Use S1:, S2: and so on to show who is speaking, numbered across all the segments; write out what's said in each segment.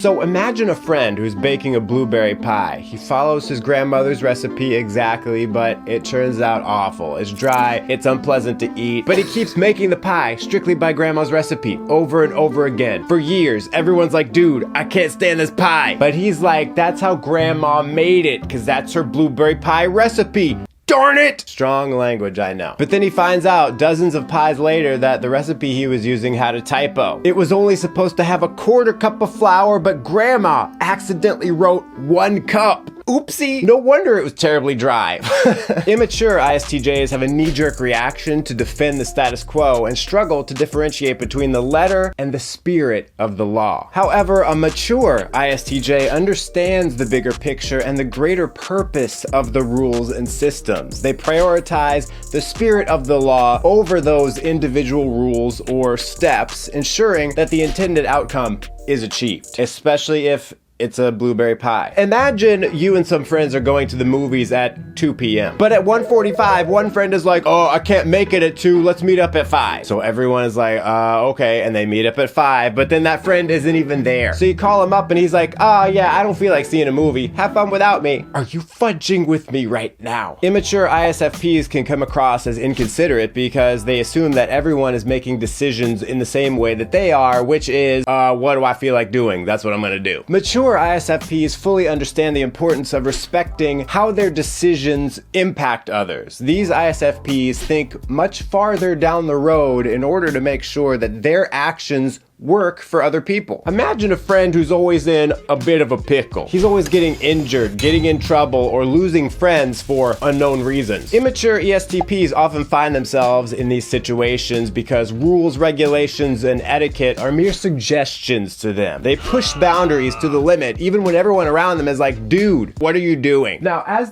S1: So imagine a friend who's baking a blueberry pie. He follows his grandmother's recipe exactly, but it turns out awful. It's dry, it's unpleasant to eat, but he keeps making the pie strictly by grandma's recipe over and over again. For years, everyone's like, dude, I can't stand this pie. But he's like, that's how grandma made it, because that's her blueberry pie recipe. Darn it! Strong language, I know. But then he finds out dozens of pies later that the recipe he was using had a typo. It was only supposed to have a 1/4 cup of flour, but grandma accidentally wrote 1 cup. Oopsie! No wonder it was terribly dry. Immature ISTJs have a knee-jerk reaction to defend the status quo and struggle to differentiate between the letter and the spirit of the law. However, a mature ISTJ understands the bigger picture and the greater purpose of the rules and systems. They prioritize the spirit of the law over those individual rules or steps, ensuring that the intended outcome is achieved, especially if it's a blueberry pie. Imagine you and some friends are going to the movies at 2 p.m. But at 1:45, one friend is like, oh, I can't make it at 2, let's meet up at 5. So everyone is like, okay, and they meet up at 5, but then that friend isn't even there. So you call him up and he's like, yeah, I don't feel like seeing a movie. Have fun without me. Are you fudging with me right now? Immature ISFPs can come across as inconsiderate because they assume that everyone is making decisions in the same way that they are, which is, what do I feel like doing? That's what I'm gonna do. Mature ISFPs fully understand the importance of respecting how their decisions impact others. These ISFPs think much farther down the road in order to make sure that their actions work for other people. Imagine a friend who's always in a bit of a pickle. He's always getting injured, getting in trouble, or losing friends for unknown reasons. Immature ESTPs often find themselves in these situations because rules, regulations, and etiquette are mere suggestions to them. They push boundaries to the limit even when everyone around them is like, dude, what are you doing? Now, as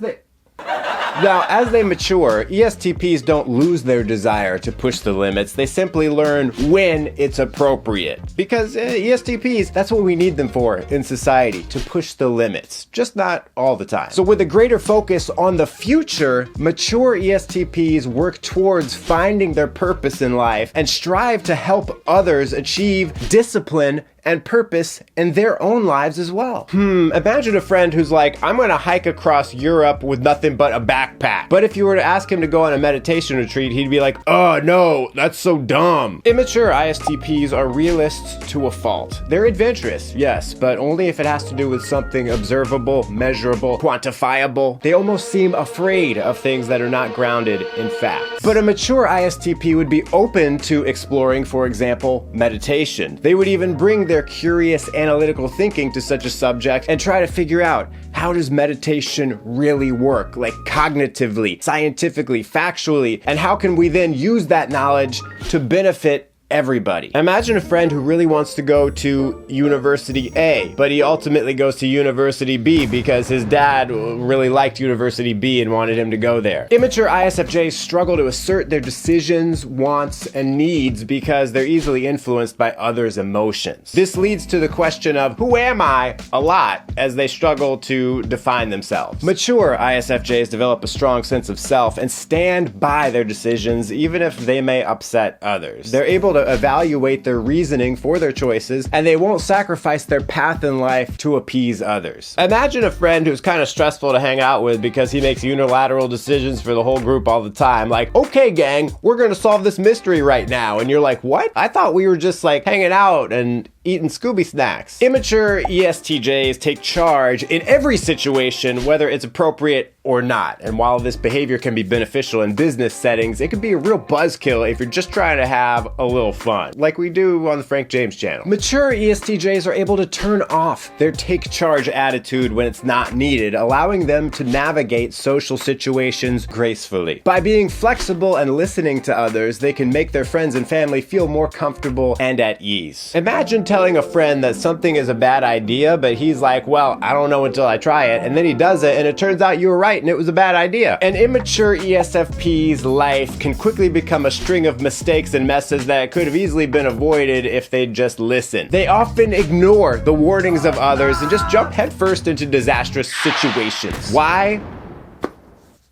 S1: they mature, ESTPs don't lose their desire to push the limits. They simply learn when it's appropriate. Because ESTPs, that's what we need them for in society, to push the limits. Just not all the time. So with a greater focus on the future, mature ESTPs work towards finding their purpose in life and strive to help others achieve discipline and purpose in their own lives as well. Imagine a friend who's like, I'm gonna hike across Europe with nothing but a backpack. But if you were to ask him to go on a meditation retreat, he'd be like, oh no, that's so dumb. Immature ISTPs are realists to a fault. They're adventurous, yes, but only if it has to do with something observable, measurable, quantifiable. They almost seem afraid of things that are not grounded in fact. But a mature ISTP would be open to exploring, for example, meditation. They would even bring their curious analytical thinking to such a subject and try to figure out, how does meditation really work? Like cognitively, scientifically, factually, and how can we then use that knowledge to benefit everybody? Imagine a friend who really wants to go to University A, but he ultimately goes to University B because his dad really liked University B and wanted him to go there. Immature ISFJs struggle to assert their decisions, wants, and needs because they're easily influenced by others' emotions. This leads to the question of, who am I? A lot, as they struggle to define themselves. Mature ISFJs develop a strong sense of self and stand by their decisions even if they may upset others. They're able to evaluate their reasoning for their choices, and they won't sacrifice their path in life to appease others. Imagine a friend who's kind of stressful to hang out with because he makes unilateral decisions for the whole group all the time. Like, okay gang, we're gonna solve this mystery right now. And you're like, what? I thought we were just like hanging out and eating Scooby snacks. Immature ESTJs take charge in every situation, whether it's appropriate or not. And while this behavior can be beneficial in business settings, it can be a real buzzkill if you're just trying to have a little fun, like we do on the Frank James channel. Mature ESTJs are able to turn off their take charge attitude when it's not needed, allowing them to navigate social situations gracefully. By being flexible and listening to others, they can make their friends and family feel more comfortable and at ease. Imagine telling a friend that something is a bad idea, but he's like, well, I don't know until I try it, and then he does it, and it turns out you were right and it was a bad idea. An immature ESFP's life can quickly become a string of mistakes and messes that could have easily been avoided if they'd just listened. They often ignore the warnings of others and just jump headfirst into disastrous situations. Why?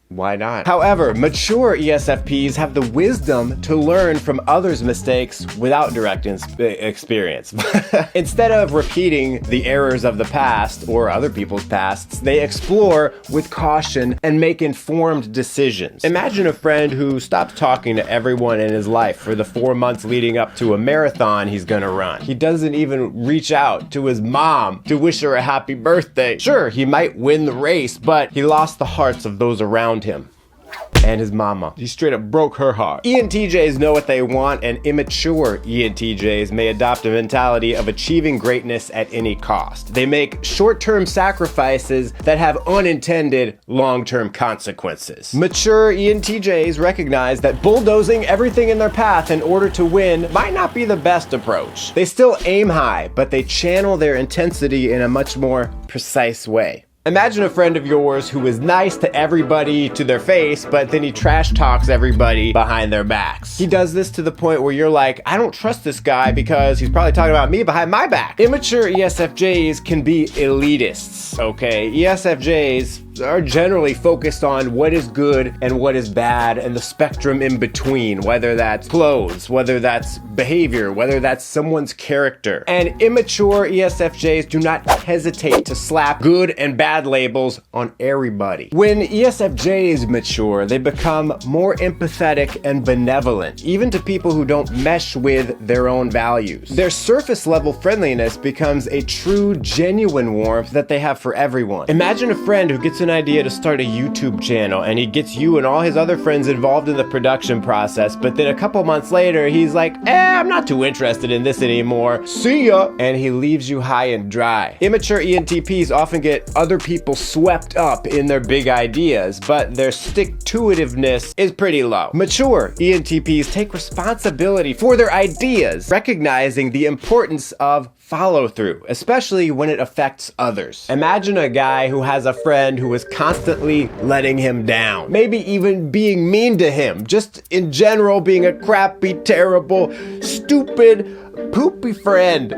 S1: Why not? However, mature ESFPs have the wisdom to learn from others' mistakes without direct experience. Instead of repeating the errors of the past or other people's pasts, they explore with caution and make informed decisions. Imagine a friend who stops talking to everyone in his life for the 4 months leading up to a marathon he's gonna run. He doesn't even reach out to his mom to wish her a happy birthday. Sure, he might win the race, but he lost the hearts of those around him. And his mama. He straight up broke her heart. ENTJs know what they want, and immature ENTJs may adopt a mentality of achieving greatness at any cost. They make short-term sacrifices that have unintended long-term consequences. Mature ENTJs recognize that bulldozing everything in their path in order to win might not be the best approach. They still aim high, but they channel their intensity in a much more precise way. Imagine a friend of yours who is nice to everybody to their face, but then he trash talks everybody behind their backs. He does this to the point where you're like, I don't trust this guy because he's probably talking about me behind my back. Immature ESFJs can be elitists, okay? ESFJs are generally focused on what is good and what is bad and the spectrum in between, whether that's clothes, whether that's behavior, whether that's someone's character. And immature ESFJs do not hesitate to slap good and bad labels on everybody. When ESFJs mature, they become more empathetic and benevolent, even to people who don't mesh with their own values. Their surface level friendliness becomes a true, genuine warmth that they have for everyone. Imagine a friend who gets an idea to start a YouTube channel and he gets you and all his other friends involved in the production process, but then a couple months later he's like, I'm not too interested in this anymore. See ya! And he leaves you high and dry. Immature ENTPs often get other people swept up in their big ideas, but their stick-to-itiveness is pretty low. Mature ENTPs take responsibility for their ideas, recognizing the importance of follow through, especially when it affects others. Imagine a guy who has a friend who is constantly letting him down, maybe even being mean to him, just in general being a crappy, terrible, stupid, poopy friend.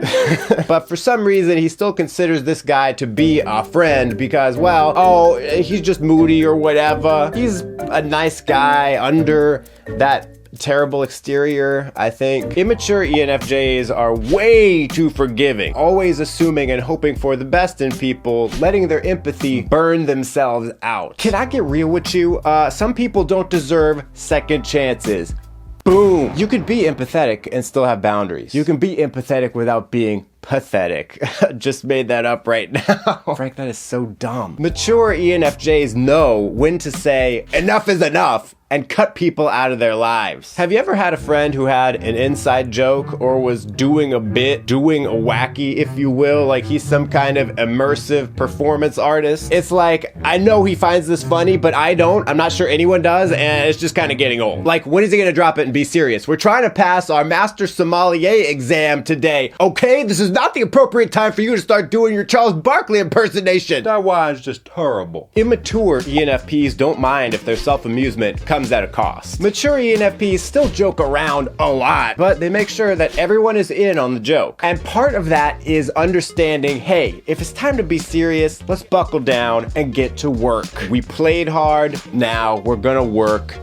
S1: But for some reason, he still considers this guy to be a friend because, well, he's just moody or whatever. He's a nice guy under that terrible exterior, I think. Immature ENFJs are way too forgiving, always assuming and hoping for the best in people, letting their empathy burn themselves out. Can I get real with you? Some people don't deserve second chances. Boom! You can be empathetic and still have boundaries. You can be empathetic without being pathetic. Just made that up right now. Frank, that is so dumb. Mature ENFJs know when to say, enough is enough, and cut people out of their lives. Have you ever had a friend who had an inside joke or was doing a bit, doing a wacky, if you will, like he's some kind of immersive performance artist? It's like, I know he finds this funny, but I don't. I'm not sure anyone does, and it's just kind of getting old. Like, when is he gonna drop it and be serious? We're trying to pass our Master Sommelier exam today, okay? This is not the appropriate time for you to start doing your Charles Barkley impersonation. That wine's just horrible. Immature ENFPs don't mind if their self-amusement comes at a cost. Mature ENFPs still joke around a lot, but they make sure that everyone is in on the joke. And part of that is understanding, hey, if it's time to be serious, let's buckle down and get to work. We played hard, now we're gonna work.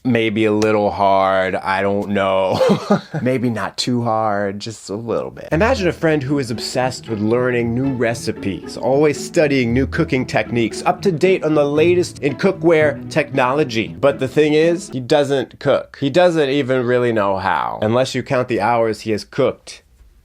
S1: Maybe a little hard, I don't know. Maybe not too hard, just a little bit. Imagine a friend who is obsessed with learning new recipes, always studying new cooking techniques, up to date on the latest in cookware technology. But the thing is, he doesn't cook. He doesn't even really know how, unless you count the hours he has cooked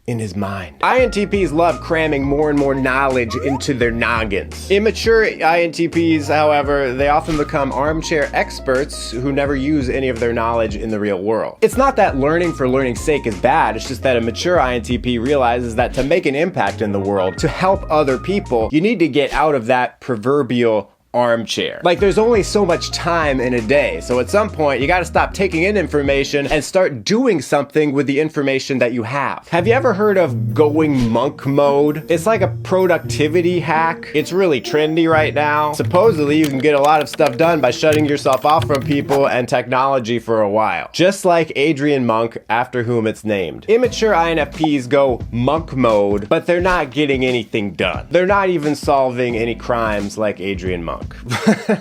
S1: in his mind. INTPs love cramming more and more knowledge into their noggins. Immature INTPs, however, they often become armchair experts who never use any of their knowledge in the real world. It's not that learning for learning's sake is bad, it's just that a mature INTP realizes that to make an impact in the world, to help other people, you need to get out of that proverbial armchair. Like, there's only so much time in a day, so at some point you gotta stop taking in information and start doing something with the information that you have. Have you ever heard of going monk mode? It's like a productivity hack. It's really trendy right now. Supposedly you can get a lot of stuff done by shutting yourself off from people and technology for a while. Just like Adrian Monk, after whom it's named. Immature INFPs go monk mode, but they're not getting anything done. They're not even solving any crimes like Adrian Monk. drunk.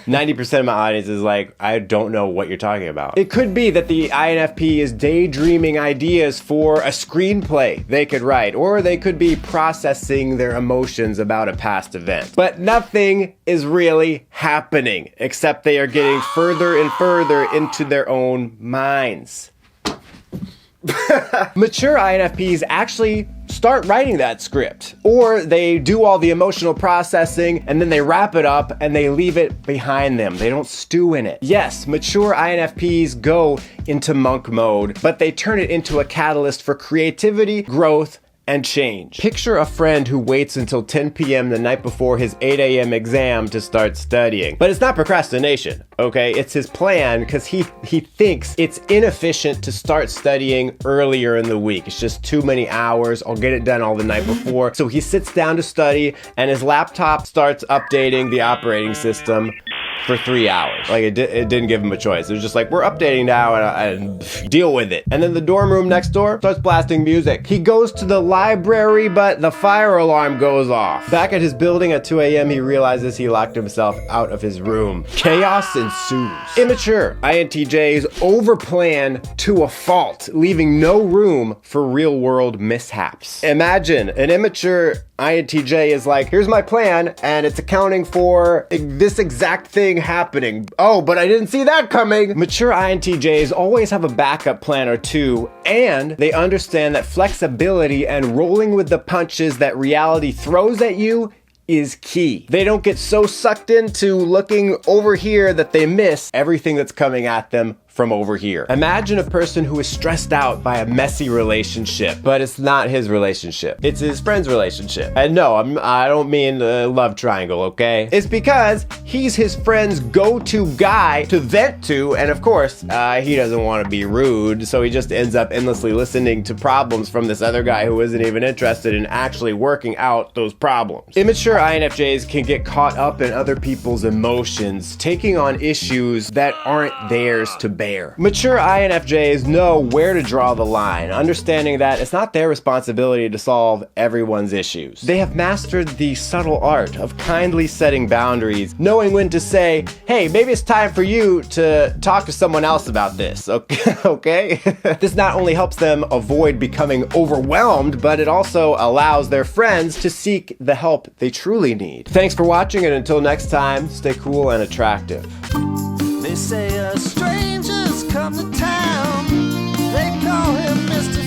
S1: 90% of my audience is like, I don't know what you're talking about. It could be that the INFP is daydreaming ideas for a screenplay they could write, or they could be processing their emotions about a past event. But nothing is really happening, except they are getting further and further into their own minds. Mature INFPs actually start writing that script, or they do all the emotional processing and then they wrap it up and they leave it behind them. They don't stew in it. Yes, mature INFPs go into monk mode, but they turn it into a catalyst for creativity, growth, and change. Picture a friend who waits until 10 p.m. the night before his 8 a.m. exam to start studying. But it's not procrastination, okay? It's his plan because he thinks it's inefficient to start studying earlier in the week. It's just too many hours. I'll get it done all the night before. So he sits down to study and his laptop starts updating the operating system for 3 hours. Like it didn't give him a choice. It was just like, we're updating now and deal with it. And then the dorm room next door starts blasting music. He goes to the library, but the fire alarm goes off. Back at his building at 2 a.m., he realizes he locked himself out of his room. Chaos ensues. Immature INTJs overplan to a fault, leaving no room for real world mishaps. Imagine an immature INTJ is like, here's my plan, and it's accounting for this exact thing happening. Oh, but I didn't see that coming. Mature INTJs always have a backup plan or two, and they understand that flexibility and rolling with the punches that reality throws at you is key. They don't get so sucked into looking over here that they miss everything that's coming at them from over here. Imagine a person who is stressed out by a messy relationship, but it's not his relationship. It's his friend's relationship. And no, I don't mean a love triangle, okay? It's because he's his friend's go-to guy to vent to, and of course, he doesn't want to be rude, so he just ends up endlessly listening to problems from this other guy who isn't even interested in actually working out those problems. Immature INFJs can get caught up in other people's emotions, taking on issues that aren't theirs to bear. Mature INFJs know where to draw the line, understanding that it's not their responsibility to solve everyone's issues. They have mastered the subtle art of kindly setting boundaries, knowing when to say, hey, maybe it's time for you to talk to someone else about this, okay? This not only helps them avoid becoming overwhelmed, but it also allows their friends to seek the help they truly need. Thanks for watching, and until next time, stay cool and attractive.
S2: They say a stranger's come to town. They call him Mr.